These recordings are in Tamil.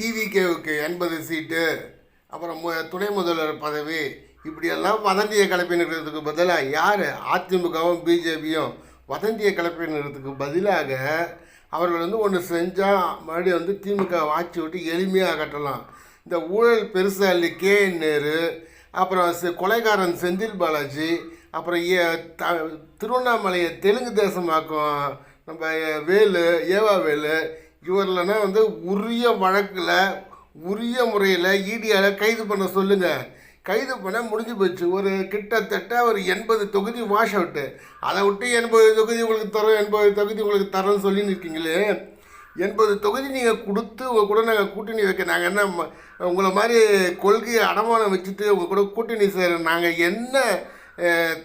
டிவிகேவுக்கு 80 சீட்டு, அப்புறம் துணை முதல்வர் பதவி, இப்படியெல்லாம் வதந்தியை கிளப்பினுக்கிறதுக்கு பதிலாக யார் அதிமுகவும் பிஜேபியும் வதந்தியை கிளப்பினுக்கிறதுக்கு பதிலாக அவர்கள் ஒன்று செஞ்சால் மறுபடியும் திமுக ஆட்சி விட்டு எளிமையாக கட்டலாம். இந்த ஊழல் பெருசாக இல்லை KN நேரு, அப்புறம் கொலைகாரன் செந்தில் பாலாஜி, அப்புறம் திருவண்ணாமலையை தெலுங்கு தேசமாக்கும் நம்ம ஏவா வேலு, இவர்களனா உரிய வழக்கில் உரிய முறையில் ஈடியால் கைது பண்ண சொல்லுங்கள். கைது பண்ண முடிஞ்சு போச்சு. கிட்டத்தட்ட ஒரு 80 தொகுதி வாஷ் அவுட்டு. அதை விட்டு 80 தொகுதி உங்களுக்கு தரோம், 80 தொகுதி உங்களுக்கு தரோன்னு சொல்லி நிற்கிங்களே. 80 தொகுதி நீங்கள் கொடுத்து உங்கள் கூட நாங்கள் கூட்டணி வைக்க, நாங்கள் என்ன உங்களை மாதிரி கொள்கையை அடமானம் வச்சுட்டு உங்கள் கூட கூட்டணி செய்கிற நாங்கள் என்ன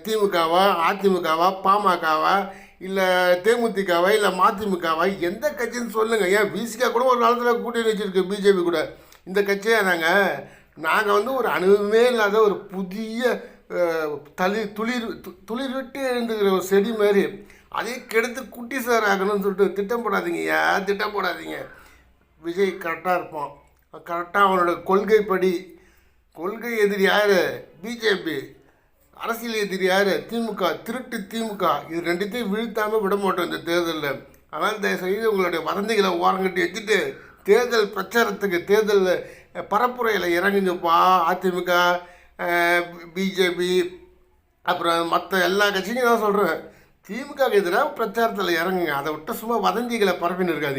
திமுகவா, அதிமுகவா, பாமகவா, இல்லை தேமுதிகவா, இல்லை மதிமுகவா, எந்த கட்சின்னு சொல்லுங்கள். ஏன் விசிகா கூட ஒரு காலத்தில் கூட்டணி வச்சுருக்கு பிஜேபி கூட. இந்த கட்சியாக நாங்கள் ஒரு அனுபவமே இல்லாத ஒரு புதிய துளிர் விட்டு எழுந்துக்கிற ஒரு செடி மாதிரி அதையும் கெடுத்து குட்டி சார் ஆகணும்னு சொல்லிட்டு திட்டம் போடாதீங்க. திட்டம் போடாதீங்க. விஜய் கரெக்டாக இருப்பான். கரெக்டாக அவனோட கொள்கைப்படி. கொள்கை எதிரி யார்? பிஜேபி. அரசியல் எதிரி யார்? திமுக. திருட்டு திமுக. இது ரெண்டுத்தையும் வீழ்த்தாமல் விட மாட்டோம் இந்த தேர்தலில். அதனால் தயவுசெய்து உங்களுடைய வதந்திகளை ஓரங்கட்டி வச்சுட்டு தேர்தல் பிரச்சாரத்துக்கு, தேர்தல் பரப்புரையில் இறங்குங்கப்பா. அதிமுக, பிஜேபி, அப்புறம் மற்ற எல்லா கட்சியும் நான் சொல்கிறேன், திமுக எதிராக பிரச்சாரத்தில் இறங்குங்க. அதை விட்டு சும்மா வதந்திகளை பரப்பின்னு இருக்காதீங்க.